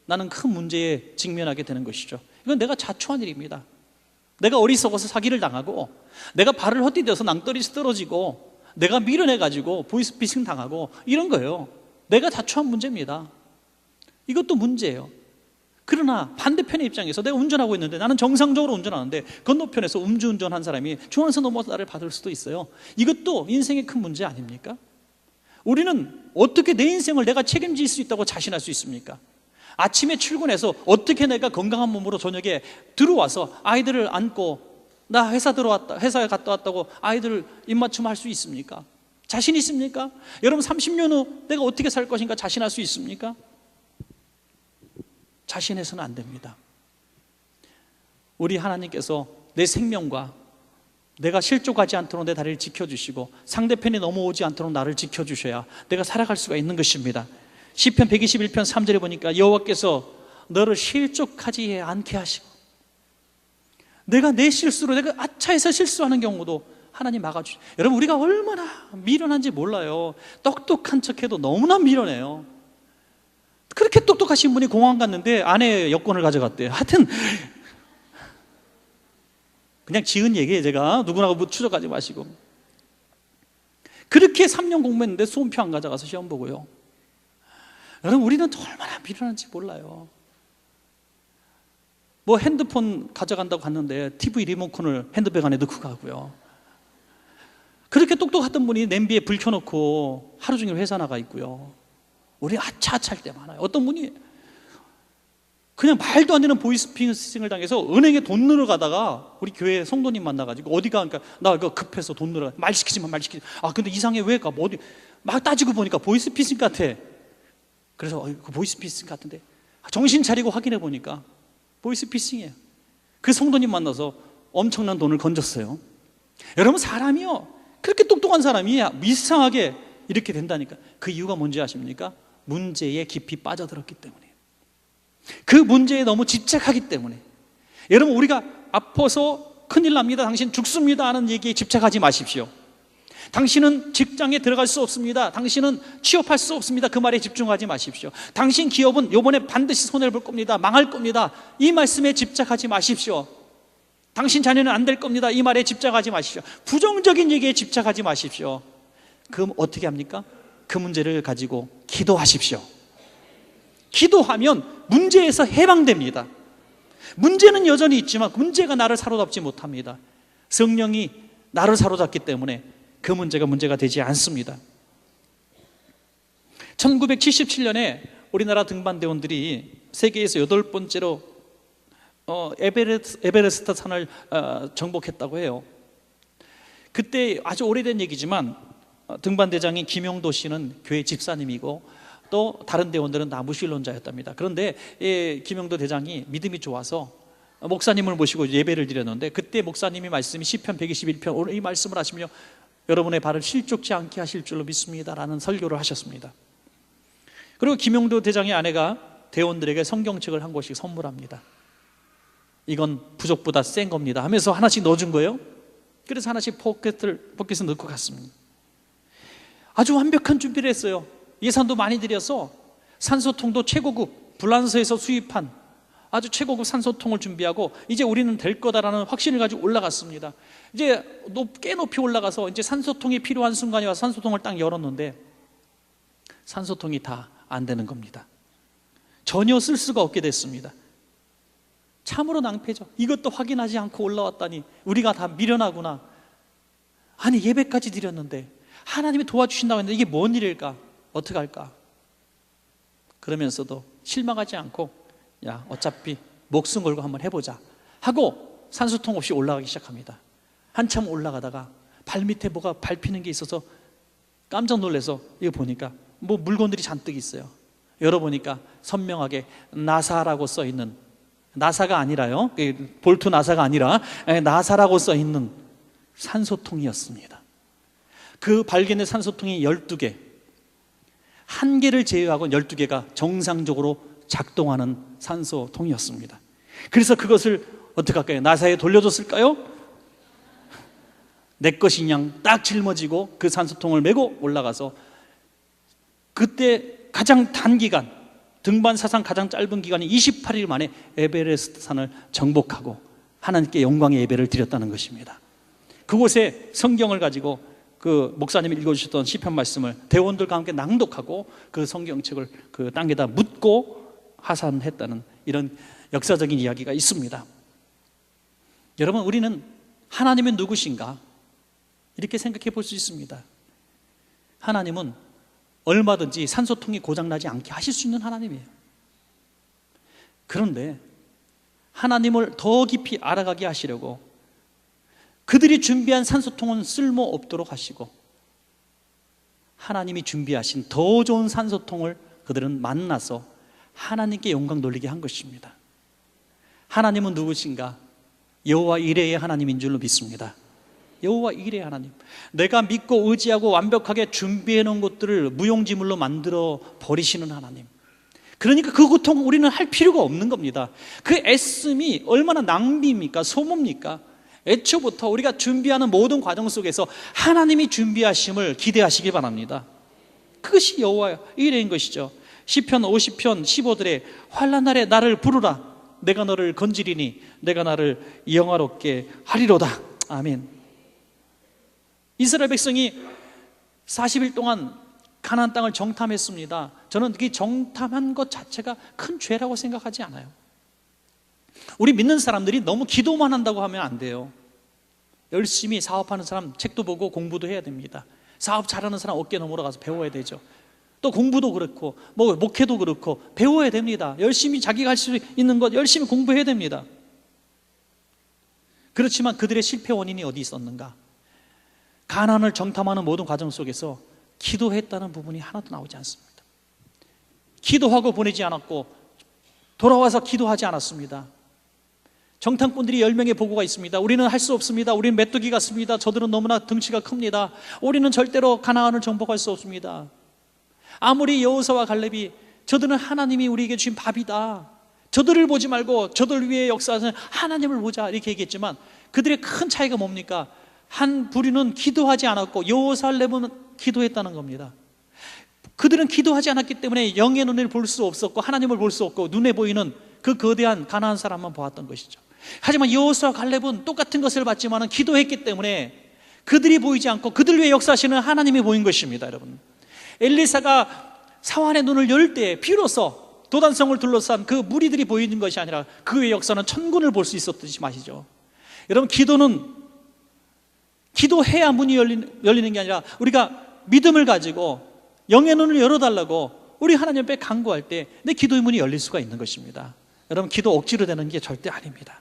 나는 큰 문제에 직면하게 되는 것이죠. 이건 내가 자초한 일입니다. 내가 어리석어서 사기를 당하고 내가 발을 헛디뎌서 낭떠러지 떨어지고 내가 밀어내가지고 보이스피싱 당하고 이런 거예요. 내가 자초한 문제입니다. 이것도 문제예요. 그러나 반대편의 입장에서 내가 운전하고 있는데 나는 정상적으로 운전하는데 건너편에서 음주운전한 사람이 중앙선 넘어서 나를 받을 수도 있어요. 이것도 인생의 큰 문제 아닙니까? 우리는 어떻게 내 인생을 내가 책임질 수 있다고 자신할 수 있습니까? 아침에 출근해서 어떻게 내가 건강한 몸으로 저녁에 들어와서 아이들을 안고 나 회사에 갔다 왔다고 아이들 입맞춤 할 수 있습니까? 자신 있습니까? 여러분, 30년 후 내가 어떻게 살 것인가 자신할 수 있습니까? 자신해서는 안 됩니다. 우리 하나님께서 내 생명과 내가 실족하지 않도록 내 다리를 지켜주시고 상대편이 넘어오지 않도록 나를 지켜주셔야 내가 살아갈 수가 있는 것입니다. 시편 121편 3절에 보니까 여호와께서 너를 실족하지 않게 하시고, 내가 내 실수로 내가 아차해서 실수하는 경우도 하나님 막아주시고. 여러분, 우리가 얼마나 미련한지 몰라요. 똑똑한 척해도 너무나 미련해요. 그렇게 똑똑하신 분이 공항 갔는데 아내의 여권을 가져갔대요. 하여튼 그냥 지은 얘기예요. 제가 누구나 추적하지 마시고. 그렇게 3년 공부했는데 수험표 안 가져가서 시험 보고요. 여러분, 우리는 얼마나 미련한지 몰라요. 뭐 핸드폰 가져간다고 갔는데 TV 리모컨을 핸드백 안에 넣고 가고요. 그렇게 똑똑하던 분이 냄비에 불 켜놓고 하루 종일 회사 나가 있고요. 우리 아차아차할 때 많아요. 어떤 분이 그냥 말도 안 되는 보이스피싱을 당해서 은행에 돈 넣으러 가다가 우리 교회 성도님 만나가지고 어디가, 그러니까 나 이거 급해서 돈 넣으러 말 시키지 마. 아 근데 이상해, 왜 가? 뭐 어디 막 따지고 보니까 보이스피싱 같아. 그래서 그 보이스피싱 같은데 정신 차리고 확인해 보니까 보이스피싱이에요. 그 성도님 만나서 엄청난 돈을 건졌어요. 여러분, 사람이요, 그렇게 똑똑한 사람이 이상하게 이렇게 된다니까. 그 이유가 뭔지 아십니까? 문제에 깊이 빠져들었기 때문이에요. 그 문제에 너무 집착하기 때문에. 여러분, 우리가 아파서 큰일 납니다, 당신 죽습니다 하는 얘기에 집착하지 마십시오. 당신은 직장에 들어갈 수 없습니다, 당신은 취업할 수 없습니다, 그 말에 집중하지 마십시오. 당신 기업은 이번에 반드시 손해를 볼 겁니다, 망할 겁니다, 이 말씀에 집착하지 마십시오. 당신 자녀는 안 될 겁니다, 이 말에 집착하지 마십시오. 부정적인 얘기에 집착하지 마십시오. 그럼 어떻게 합니까? 그 문제를 가지고 기도하십시오. 기도하면 문제에서 해방됩니다. 문제는 여전히 있지만 문제가 나를 사로잡지 못합니다. 성령이 나를 사로잡기 때문에 그 문제가 되지 않습니다. 1977년에 우리나라 등반대원들이 세계에서 8번째로 에베레스트 산을 정복했다고 해요. 그때 아주 오래된 얘기지만 등반대장인 김용도 씨는 교회 집사님이고 또 다른 대원들은 다 무신론자였답니다. 그런데 김용도 대장이 믿음이 좋아서 목사님을 모시고 예배를 드렸는데, 그때 목사님이 말씀이 시편 121편 오늘 이 말씀을 하시며 여러분의 발을 실족지 않게 하실 줄로 믿습니다라는 설교를 하셨습니다. 그리고 김용도 대장의 아내가 대원들에게 성경책을 한 권씩 선물합니다. 이건 부족보다 센 겁니다 하면서 하나씩 넣어준 거예요. 그래서 하나씩 포켓에 넣고 갔습니다. 아주 완벽한 준비를 했어요. 예산도 많이 들여서 산소통도 최고급 불란서에서 수입한 아주 최고급 산소통을 준비하고 이제 우리는 될 거다라는 확신을 가지고 올라갔습니다. 이제 꽤 높이 올라가서 이제 산소통이 필요한 순간에 와서 산소통을 딱 열었는데 산소통이 다 안 되는 겁니다. 전혀 쓸 수가 없게 됐습니다. 참으로 낭패죠. 이것도 확인하지 않고 올라왔다니 우리가 다 미련하구나. 아니 예배까지 드렸는데 하나님이 도와주신다고 했는데 이게 뭔 일일까? 어떻게 할까? 그러면서도 실망하지 않고 야 어차피 목숨 걸고 한번 해보자 하고 산소통 없이 올라가기 시작합니다. 한참 올라가다가 발밑에 뭐가 밟히는 게 있어서 깜짝 놀라서 이거 보니까 뭐 물건들이 잔뜩 있어요. 열어보니까 선명하게 나사라고 써있는, 나사가 아니라요, 볼트 나사가 아니라 나사라고 써있는 산소통이었습니다. 그 발견된 산소통이 12개, 한 개를 제외하고 12개가 정상적으로 작동하는 산소통이었습니다. 그래서 그것을 어떻게 할까요? 나사에 돌려줬을까요? 내 것이 그냥 딱 짊어지고 그 산소통을 메고 올라가서 그때 가장 단기간, 등반 사상 가장 짧은 기간이 28일 만에 에베레스트 산을 정복하고 하나님께 영광의 예배를 드렸다는 것입니다. 그곳에 성경을 가지고 그 목사님이 읽어주셨던 시편 말씀을 대원들과 함께 낭독하고 그 성경책을 그 땅에다 묻고 하산했다는 이런 역사적인 이야기가 있습니다. 여러분, 우리는 하나님은 누구신가? 이렇게 생각해 볼 수 있습니다. 하나님은 얼마든지 산소통이 고장나지 않게 하실 수 있는 하나님이에요. 그런데 하나님을 더 깊이 알아가게 하시려고 그들이 준비한 산소통은 쓸모없도록 하시고 하나님이 준비하신 더 좋은 산소통을 그들은 만나서 하나님께 영광 돌리게 한 것입니다. 하나님은 누구신가? 여호와 이레의 하나님인 줄로 믿습니다. 여호와 이레의 하나님, 내가 믿고 의지하고 완벽하게 준비해 놓은 것들을 무용지물로 만들어 버리시는 하나님. 그러니까 그 고통 우리는 할 필요가 없는 겁니다. 그 애씀이 얼마나 낭비입니까? 소모입니까? 애초부터 우리가 준비하는 모든 과정 속에서 하나님이 준비하심을 기대하시기 바랍니다. 그것이 여호와 이레인 것이죠. 시편 50편 15절에 환난 날에 나를 부르라, 내가 너를 건지리니 내가 나를 영화롭게 하리로다. 아멘. 이스라엘 백성이 40일 동안 가나안 땅을 정탐했습니다. 저는 그 정탐한 것 자체가 큰 죄라고 생각하지 않아요. 우리 믿는 사람들이 너무 기도만 한다고 하면 안 돼요. 열심히 사업하는 사람 책도 보고 공부도 해야 됩니다. 사업 잘하는 사람 어깨 너머로 가서 배워야 되죠. 또 공부도 그렇고 뭐 목회도 그렇고 배워야 됩니다. 열심히 자기가 할 수 있는 것 열심히 공부해야 됩니다. 그렇지만 그들의 실패 원인이 어디 있었는가? 가나안을 정탐하는 모든 과정 속에서 기도했다는 부분이 하나도 나오지 않습니다. 기도하고 보내지 않았고 돌아와서 기도하지 않았습니다. 정탐꾼들이 10명의 보고가 있습니다. 우리는 할 수 없습니다. 우리는 메뚜기 같습니다. 저들은 너무나 덩치가 큽니다. 우리는 절대로 가나안을 정복할 수 없습니다. 아무리 여호수아와 갈렙이 저들은 하나님이 우리에게 주신 밥이다, 저들을 보지 말고 저들 위에 역사하는 하나님을 보자, 이렇게 얘기했지만 그들의 큰 차이가 뭡니까? 한 부류는 기도하지 않았고 여호수아 갈렙은 기도했다는 겁니다. 그들은 기도하지 않았기 때문에 영의 눈을 볼 수 없었고 하나님을 볼 수 없고 눈에 보이는 그 거대한 가나안 사람만 보았던 것이죠. 하지만 여호수아 갈렙은 똑같은 것을 봤지만 기도했기 때문에 그들이 보이지 않고 그들 위에 역사하시는 하나님이 보인 것입니다. 여러분, 엘리사가 사환의 눈을 열 때 비로소 도단성을 둘러싼 그 무리들이 보이는 것이 아니라 그 외의 역사는 천군을 볼 수 있었듯이 마시죠. 여러분, 기도는 기도해야 문이 열리는 게 아니라 우리가 믿음을 가지고 영의 눈을 열어달라고 우리 하나님 앞에 간구할 때 내 기도의 문이 열릴 수가 있는 것입니다. 여러분, 기도 억지로 되는 게 절대 아닙니다.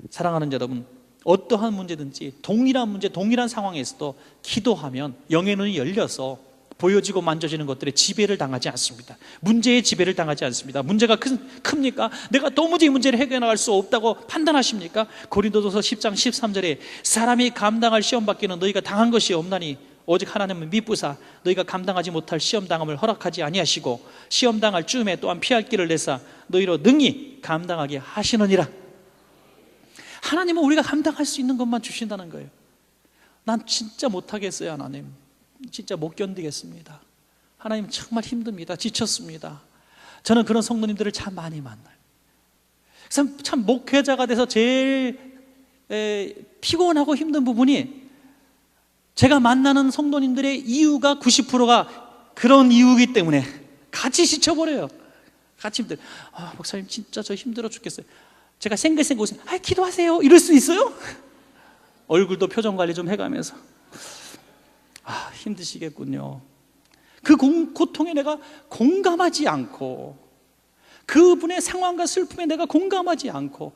사랑하는 여러분, 어떠한 문제든지 동일한 문제, 동일한 상황에서도 기도하면 영의 눈이 열려서 보여지고 만져지는 것들에 지배를 당하지 않습니다. 문제에 지배를 당하지 않습니다. 문제가 큽니까? 내가 도무지 문제를 해결해 나갈 수 없다고 판단하십니까? 고린도전서 10장 13절에 사람이 감당할 시험 받기는 너희가 당한 것이 없나니 오직 하나님은 미쁘사 너희가 감당하지 못할 시험 당함을 허락하지 아니하시고 시험 당할 쯤에 또한 피할 길을 내사 너희로 능히 감당하게 하시느니라. 하나님은 우리가 감당할 수 있는 것만 주신다는 거예요. 난 진짜 못하겠어요. 하나님, 진짜 못 견디겠습니다. 하나님 정말 힘듭니다. 지쳤습니다. 저는 그런 성도님들을 참 많이 만나요. 참 목회자가 돼서 제일 피곤하고 힘든 부분이 제가 만나는 성도님들의 이유가 90%가 그런 이유이기 때문에 같이 지쳐버려요. 같이 힘들어요. 목사님 진짜 저 힘들어 죽겠어요. 제가 생글생글 웃으면 기도하세요 이럴 수 있어요? 얼굴도 표정 관리 좀 해가면서 힘드시겠군요. 그 고통에 내가 공감하지 않고, 그분의 상황과 슬픔에 내가 공감하지 않고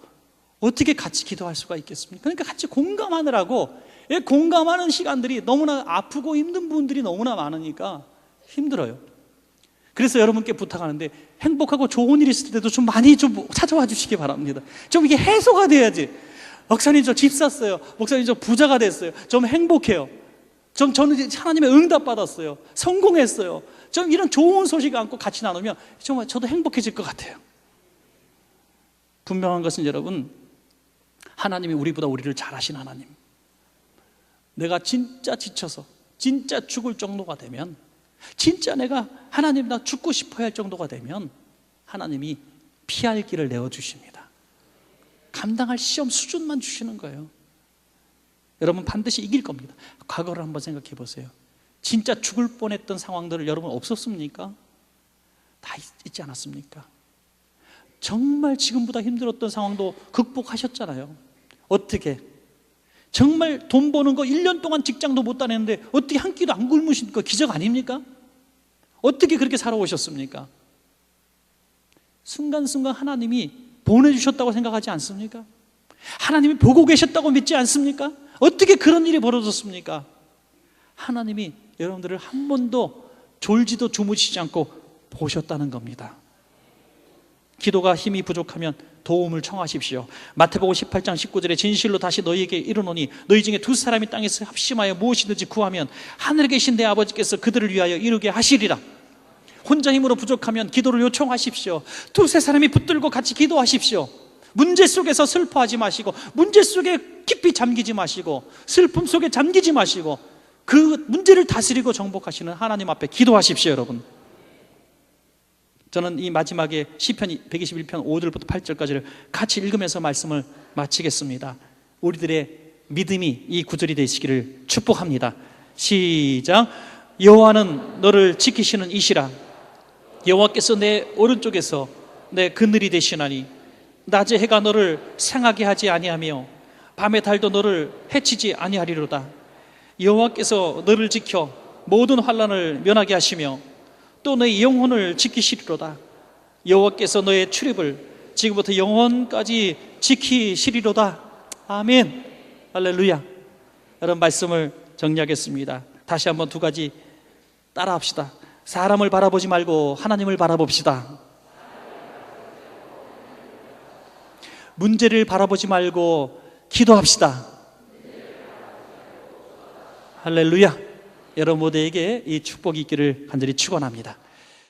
어떻게 같이 기도할 수가 있겠습니까? 그러니까 같이 공감하느라고, 공감하는 시간들이 너무나 아프고 힘든 분들이 너무나 많으니까 힘들어요. 그래서 여러분께 부탁하는데, 행복하고 좋은 일이 있을 때도 좀 많이 좀 찾아와 주시기 바랍니다. 좀 이게 해소가 돼야지. 목사님 저 집 샀어요. 목사님 저 부자가 됐어요. 좀 행복해요. 저는 하나님의 응답 받았어요. 성공했어요. 좀 이런 좋은 소식 안고 같이 나누면 정말 저도 행복해질 것 같아요. 분명한 것은 여러분, 하나님이 우리보다 우리를 잘 아신 하나님. 내가 진짜 지쳐서 진짜 죽을 정도가 되면, 진짜 내가 하나님 나 죽고 싶어야 할 정도가 되면 하나님이 피할 길을 내어주십니다. 감당할 시험 수준만 주시는 거예요. 여러분 반드시 이길 겁니다. 과거를 한번 생각해 보세요. 진짜 죽을 뻔했던 상황들을 여러분 없었습니까? 다 있지 않았습니까? 정말 지금보다 힘들었던 상황도 극복하셨잖아요. 어떻게? 정말 돈 버는 거 1년 동안 직장도 못 다녔는데 어떻게 한 끼도 안 굶으신 거 기적 아닙니까? 어떻게 그렇게 살아오셨습니까? 순간순간 하나님이 보내주셨다고 생각하지 않습니까? 하나님이 보고 계셨다고 믿지 않습니까? 어떻게 그런 일이 벌어졌습니까? 하나님이 여러분들을 한 번도 졸지도 주무시지 않고 보셨다는 겁니다. 기도가 힘이 부족하면 도움을 청하십시오. 마태복음 18장 19절에 진실로 다시 너희에게 이르노니 너희 중에 두 사람이 땅에서 합심하여 무엇이든지 구하면 하늘에 계신 내 아버지께서 그들을 위하여 이루게 하시리라. 혼자 힘으로 부족하면 기도를 요청하십시오. 두세 사람이 붙들고 같이 기도하십시오. 문제 속에서 슬퍼하지 마시고, 문제 속에 깊이 잠기지 마시고, 슬픔 속에 잠기지 마시고, 그 문제를 다스리고 정복하시는 하나님 앞에 기도하십시오. 여러분, 저는 이 마지막에 시편 121편 5절부터 8절까지를 같이 읽으면서 말씀을 마치겠습니다. 우리들의 믿음이 이 구절이 되시기를 축복합니다. 시작. 여호와는 너를 지키시는 이시라. 여호와께서 내 오른쪽에서 내 그늘이 되시나니 낮에 해가 너를 상하게 하지 아니하며 밤의 달도 너를 해치지 아니하리로다. 여호와께서 너를 지켜 모든 환난을 면하게 하시며 또 너의 영혼을 지키시리로다. 여호와께서 너의 출입을 지금부터 영원까지 지키시리로다. 아멘. 할렐루야. 여러분, 말씀을 정리하겠습니다. 다시 한번 두 가지 따라합시다. 사람을 바라보지 말고 하나님을 바라봅시다. 문제를 바라보지 말고 기도합시다. 할렐루야. 여러분 모두에게 이 축복이 있기를 간절히 축원합니다.